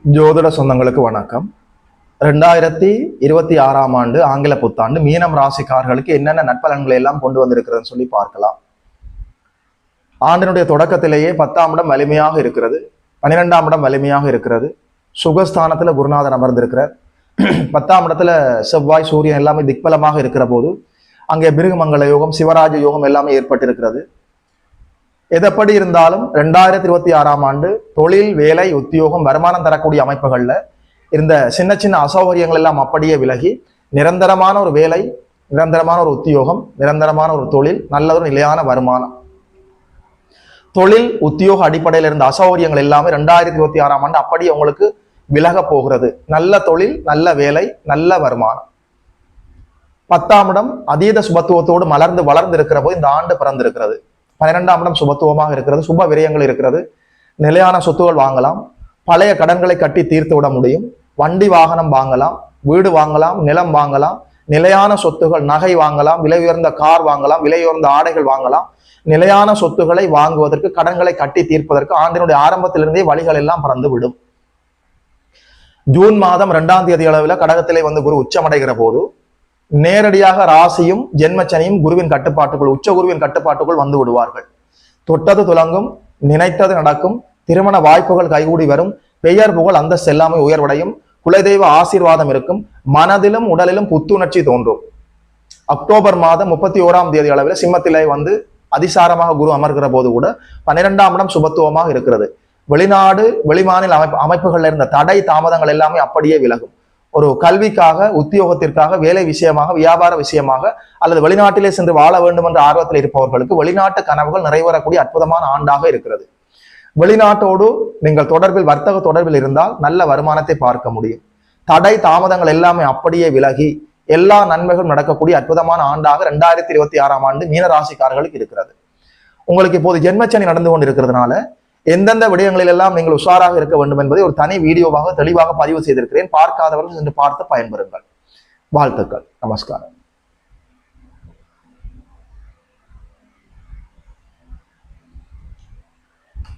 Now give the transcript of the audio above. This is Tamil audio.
ஜோதிட சொந்தங்களுக்கு வணக்கம். 2026ஆம் ஆண்டு ஆங்கில புத்தாண்டு மீனம் ராசிக்காரர்களுக்கு என்னென்ன நற்பலன்களை எல்லாம் கொண்டு வந்திருக்கிறதுன்னு சொல்லி பார்க்கலாம். ஆண்டினுடைய தொடக்கத்திலேயே 10ஆம் இடம் வலிமையாக இருக்கிறது, 12ஆம் இடம் வலிமையாக இருக்கிறது, சுகஸ்தானத்துல குருநாதன் அமர்ந்திருக்கிறார். 10ஆம் இடத்துல செவ்வாய் சூரியன் எல்லாமே திக்பலமாக இருக்கிற போது அங்கே பிருகுமங்கல யோகம் சிவராஜ யோகம் எல்லாமே ஏற்பட்டிருக்கிறது. எதப்படி இருந்தாலும் 2026ஆம் ஆண்டு தொழில் வேலை உத்தியோகம் வருமானம் தரக்கூடிய அமைப்புகள்ல இருந்த சின்ன சின்ன அசௌகரியங்கள் எல்லாம் அப்படியே விலகி நிரந்தரமான ஒரு வேலை, நிரந்தரமான ஒரு உத்தியோகம், நிரந்தரமான ஒரு தொழில், நல்ல ஒரு நிலையான வருமானம், தொழில் உத்தியோக அடிப்படையில் இருந்த அசௌகரியங்கள் எல்லாமே 2026ஆம் ஆண்டு அப்படியே உங்களுக்கு விலக போகிறது. நல்ல தொழில், நல்ல வேலை, நல்ல வருமானம். 10ஆம் இடம் அதீத சுபத்துவத்தோடு மலர்ந்து வளர்ந்து இருக்கிற போது இந்த ஆண்டு பிறந்திருக்கிறது. 12ஆம் இடம் சுபத்துவமாக இருக்கிறது, சுப விரயங்கள் இருக்கிறது, நிலையான சொத்துகள் வாங்கலாம், பழைய கடன்களை கட்டி தீர்த்து விட முடியும், வண்டி வாகனம் வாங்கலாம், வீடு வாங்கலாம், நிலம் வாங்கலாம், நிலையான சொத்துகள் நகை வாங்கலாம், விலை உயர்ந்த கார் வாங்கலாம், விலை உயர்ந்த ஆடைகள் வாங்கலாம். நிலையான சொத்துக்களை வாங்குவதற்கு கடன்களை கட்டி தீர்ப்பதற்கு ஆண்டினுடைய ஆரம்பத்திலிருந்தே வழிகள் எல்லாம் பறந்து விடும். ஜூன் மாதம் 2ஆம் தேதி அளவில் கடகத்திலே வந்து குரு உச்சமடைகிற போது நேரடியாக ராசியும் ஜென்மச்சனியும் குருவின் கட்டுப்பாட்டுக்குள், உச்ச குருவின் கட்டுப்பாட்டுக்குள் வந்து விடுவார்கள். தொட்டது துலங்கும், நினைத்தது நடக்கும், திருமண வாய்ப்புகள் கைகூடி வரும், பெயர் புகழ் அந்தஸ்து எல்லாமே உயர்வடையும், குலதெய்வ ஆசீர்வாதம் இருக்கும், மனதிலும் உடலிலும் புத்துணர்ச்சி தோன்றும். அக்டோபர் மாதம் 31ஆம் தேதி அளவில் சிம்மத்திலே வந்து அதிசாரமாக குரு அமர்கிற போது கூட 12ஆம் இடம் சுபத்துவமாக இருக்கிறது. வெளிநாடு வெளிமாநில அமைப்புகள்ல இருந்த தடை தாமதங்கள் எல்லாமே அப்படியே விலகும். ஒரு கல்விக்காக, உத்தியோகத்திற்காக, வேலை விஷயமாக, வியாபார விஷயமாக அல்லது வெளிநாட்டிலே சென்று வாழ வேண்டும் என்ற ஆர்வத்தில் இருப்பவர்களுக்கு வெளிநாட்டு கனவுகள் நிறைவேறக்கூடிய அற்புதமான ஆண்டாக இருக்கிறது. வெளிநாட்டோடு நீங்கள் தொடர்பில், வர்த்தக தொடர்பில் இருந்தால் நல்ல வருமானத்தை பார்க்க முடியும். தடை தாமதங்கள் எல்லாமே அப்படியே விலகி எல்லா நன்மைகளும் நடக்கக்கூடிய அற்புதமான ஆண்டாக 2026ஆம் ஆண்டு மீனராசிக்காரர்களுக்கு இருக்கிறது. உங்களுக்கு இப்போது ஜென்மச்சனி நடந்து கொண்டு இருக்கிறதுனால எந்தெந்த விடயங்களில் எல்லாம் நீங்கள் உஷாராக இருக்க வேண்டும் என்பதை ஒரு தனி வீடியோவாக தெளிவாக பதிவு செய்திருக்கிறேன். பார்க்காதவர்கள் சென்று பார்த்து பயன்பெறுங்கள். வாழ்த்துக்கள். நமஸ்காரம்.